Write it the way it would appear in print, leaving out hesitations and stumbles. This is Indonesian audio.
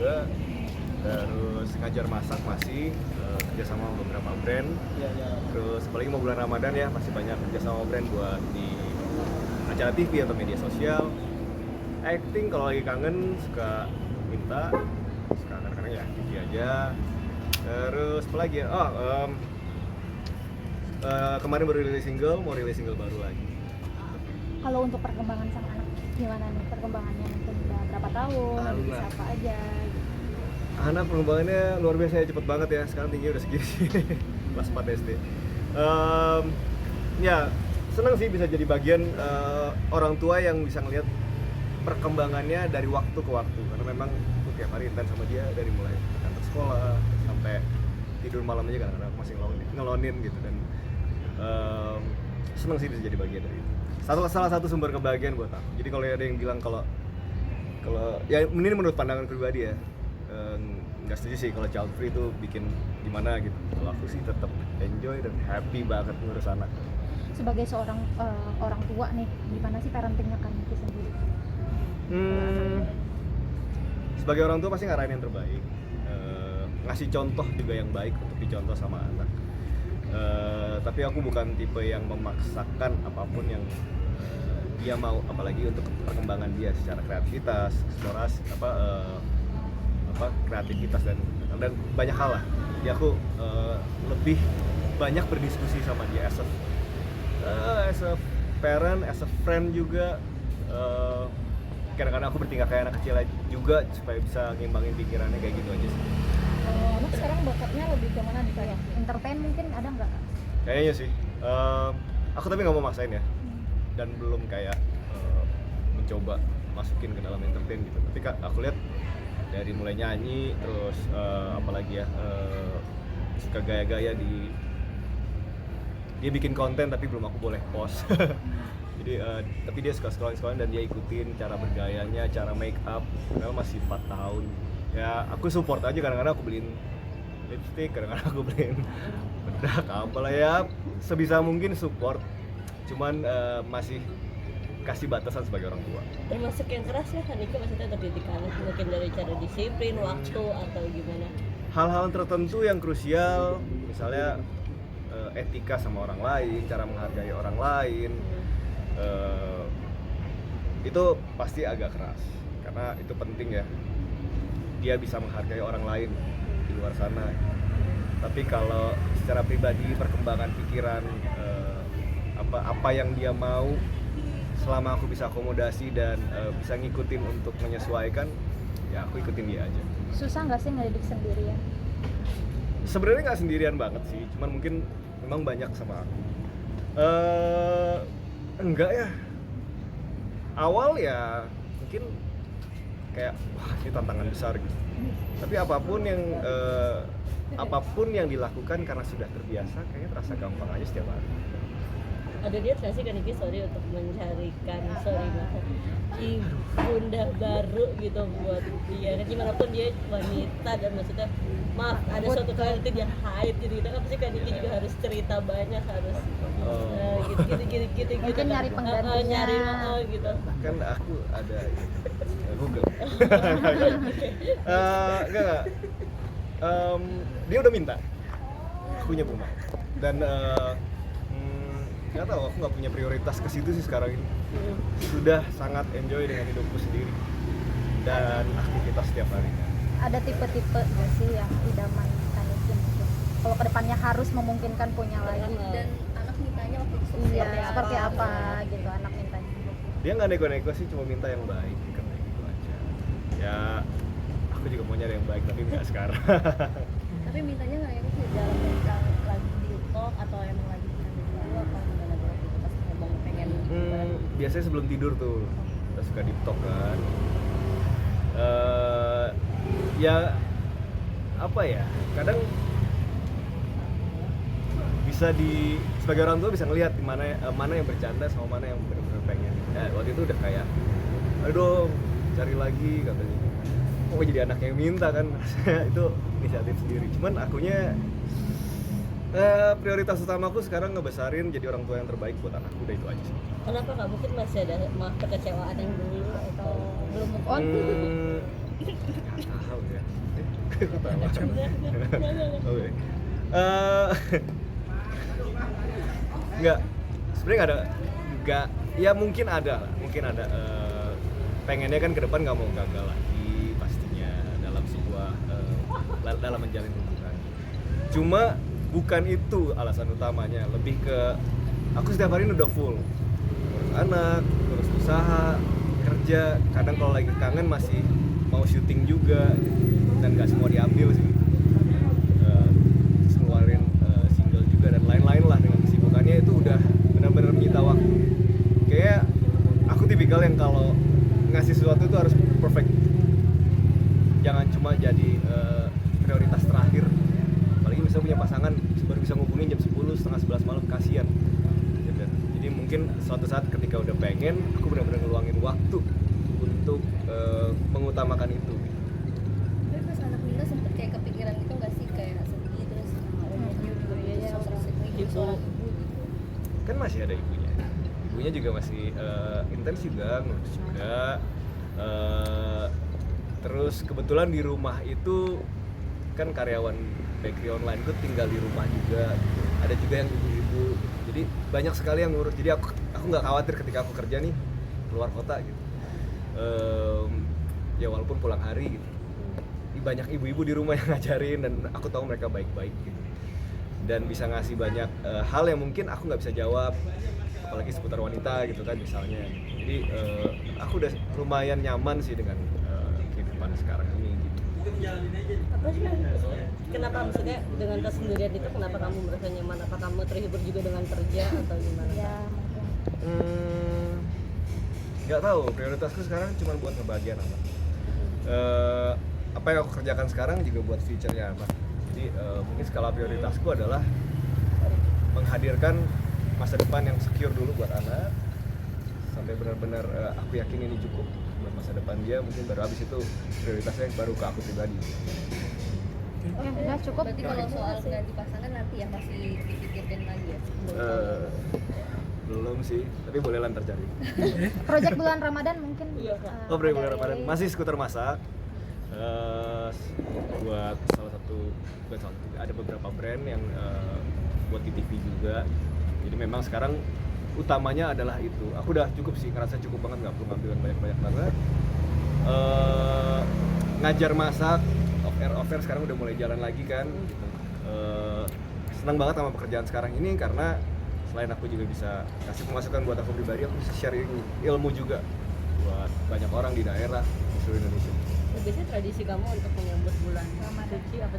juga. Terus ngajar masak masih, kerja sama beberapa brand. Terus apalagi mau bulan Ramadan ya, masih banyak kerja sama brand buat di acara TV atau media sosial. Acting kalau lagi kangen suka minta, suka kadang-kadang ya TV aja. Terus apa lagi ya? Kemarin baru rilis single, mau rilis single baru lagi. Kalau untuk perkembangan sang anak gimana nih perkembangannya, mungkin udah berapa tahun, bisa apa aja gitu. Anak perkembangannya luar biasa ya, cepet banget ya, sekarang tinggi udah segini sih. Kelas 4 SD. Ya senang sih bisa jadi bagian orang tua yang bisa ngelihat perkembangannya dari waktu ke waktu, karena memang aku tiap hari intens sama dia, dari mulai antar sekolah sampai tidur malam aja kadang-kadang aku masih ngelonin gitu. Dan senang sih bisa jadi bagian dari itu. Salah satu sumber kebahagiaan buat aku. Jadi kalau ada yang bilang kalau ya ini menurut pandangan pribadi ya, nggak setuju sih kalau child free itu bikin gimana gitu. Kalau aku sih tetap enjoy dan happy banget ngurus anak. Sebagai seorang orang tua nih, gimana sih parentingnya kan itu sendiri? Sebagai orang tua pasti ngarahin yang terbaik, ngasih contoh juga yang baik untuk dicontoh sama anak. Tapi aku bukan tipe yang memaksakan apapun yang dia mau, apalagi untuk perkembangan dia secara kreativitas, eksplorasi kreativitas dan banyak hal lah. Jadi aku lebih banyak berdiskusi sama dia as a parent, as a friend juga. Kadang-kadang aku bertingkah kayak anak kecil juga supaya bisa ngimbangin pikirannya, kayak gitu aja sih. Anak sekarang bakatnya lebih ke mana nih, kayak entertain mungkin ada nggak? Kayaknya sih. Aku tapi nggak mau maksain ya. Dan belum kayak mencoba masukin ke dalam entertain gitu. Tapi aku lihat dari mulai nyanyi, terus apalagi ya, suka gaya-gaya dia bikin konten tapi belum aku boleh post. Jadi tapi dia suka scrolling dan dia ikutin cara bergayanya, cara make up. Karena masih 4 tahun. Ya aku support aja, kadang-kadang aku beliin lipstick, kadang-kadang aku beliin bedak, apalah ya, sebisa mungkin support. Cuman masih kasih batasan sebagai orang tua. Termasuk yang keras ya Hanika, maksudnya terdidik anak mungkin dari cara disiplin, waktu atau gimana? Hal-hal tertentu yang krusial, misalnya etika sama orang lain, cara menghargai orang lain, itu pasti agak keras, karena itu penting ya, dia bisa menghargai orang lain di luar sana. Tapi kalau secara pribadi, perkembangan pikiran, apa yang dia mau, selama aku bisa akomodasi dan bisa ngikutin untuk menyesuaikan, ya aku ikutin dia aja. Susah nggak sih ngedidik sendirian? Sebenarnya nggak sendirian banget sih, cuman mungkin memang banyak sama aku. Enggak ya, awal ya mungkin kayak wah ini tantangan besar gitu. Tapi apapun yang dilakukan karena sudah terbiasa, kayaknya terasa gampang aja setiap hari. Ada dia nggak sih Kaniki, sorry untuk mencarikan ibunda baru gitu buat dia, gimana pun dia wanita, dan maksudnya maaf ada suatu kali nanti dia haid gitu kan, pasti Kaniki juga harus cerita banyak, harus gitu mungkin nyari penggantinya, nyari gitu kan aku ada Google. Enggak. Dia udah minta, aku punya rumah dan nggak tahu, aku nggak punya prioritas ke situ sih sekarang ini. Sudah sangat enjoy dengan hidupku sendiri dan aktivitas setiap hari. ada tipe-tipe nggak sih yang idaman Kaniki mungkin kalau kedepannya harus memungkinkan punya lagi, dan anak mintanya waktu itu seperti apa gitu anak mintanya? Dia nggak nego-nego sih, cuma minta yang baik, kayak gitu aja. Ya aku juga mau nyari yang baik tapi nggak sekarang. Tapi mintanya nggak yang itu dalam yang lagi di TikTok atau emang lagi dulu apa udah lagi waktu itu pas abang pengen Biasanya sebelum tidur tuh kita suka deep talk kan. Ya apa ya, kadang bisa sebagai orang tua bisa ngelihat mana yang bercanda sama mana yang benar-benar pengen. Waktu itu udah kayak aduh cari lagi katanya, oh jadi anak yang minta kan. Itu inisiatif sendiri, cuman akunya prioritas utamaku sekarang ngebesarin jadi orang tua yang terbaik buat anakku, udah itu aja sih. Kenapa nggak mungkin masih ada kekecewaan yang dulu atau belum move on? Tahu ya. Ketawa. Oke. Enggak. Sebenarnya enggak. Ya mungkin ada lah. Mungkin ada. Pengennya kan ke depan nggak mau gagal lagi pastinya dalam sebuah dalam menjalin hubungan. Cuma bukan itu alasan utamanya. Lebih ke aku setiap hari ini udah full. Ngurus anak, ngurus usaha, kerja. Kadang kalau lagi kangen masih mau syuting juga dan nggak semua diambil sih. Terus ngeluarin single juga dan lain-lain lah dengan kesibukannya itu udah benar-benar menyita waktu. Kayak aku tipikal yang kalau ngasih sesuatu itu harus perfect. Jangan cuma jadi prioritas terakhir. Apalagi misalnya punya pasangan baru bisa ngubungin jam 10, setengah 11 malam, kasihan. Jadi mungkin suatu saat ketika udah pengen, aku benar-benar ngeluangin waktu untuk mengutamakan itu. Tapi pas anak Minta sempet kayak kepikiran gitu nggak sih, kayak sedih terus dia juga Iya, terus sedih seorang ibu gitu. Kan masih ada ibunya. Ibunya juga masih intens juga, ngurus juga. Terus kebetulan di rumah itu kan karyawan bakery online itu tinggal di rumah juga. Ada juga yang ibu-ibu. Jadi banyak sekali yang ngurus. Jadi aku nggak khawatir ketika aku kerja nih keluar kota gitu. Ya walaupun pulang hari gitu. Banyak ibu-ibu di rumah yang ngajarin dan aku tahu mereka baik-baik gitu. Dan bisa ngasih banyak hal yang mungkin aku nggak bisa jawab, apalagi seputar wanita gitu kan misalnya. Jadi aku udah lumayan nyaman sih dengan kehidupan sekarang ini gitu. Apa sih? Kenapa maksudnya dengan kesendirian itu kenapa kamu merasa nyaman? Apa kamu terhibur juga dengan kerja atau gimana? Ya mungkin. Nggak tahu, prioritasku sekarang cuma buat ngebahagiain anak. Apa yang aku kerjakan sekarang juga buat future-nya apa. Jadi mungkin skala prioritasku adalah menghadirkan masa depan yang secure dulu buat anak sampai benar-benar aku yakin ini cukup buat masa depan dia, mungkin baru habis itu prioritasnya baru ke aku pribadi. Oke, udah cukup. Berarti kalau soal ganti pasangan nanti ya masih dipikirin lagi ya? Belum sih, tapi boleh lantar cari. Project bulan Ramadan mungkin. Iya, Kak. Oh, ada bulan Ramadan rilis. masih skuter masak. Buat salah satu, bukan salah satu, ada beberapa brand yang buat di TV juga. Jadi memang sekarang utamanya adalah itu. Aku udah cukup sih, ngerasa cukup banget, nggak perlu ngambil yang banyak-banyak banget. Ngajar masak, off-air sekarang udah mulai jalan lagi kan. Gitu. Senang banget sama pekerjaan sekarang ini karena selain aku juga bisa kasih pemasukan buat aku pribadi, aku bisa sharing ilmu juga buat banyak orang di daerah di seluruh Indonesia. Biasanya tradisi kamu untuk menyambut bulan suci apa sih?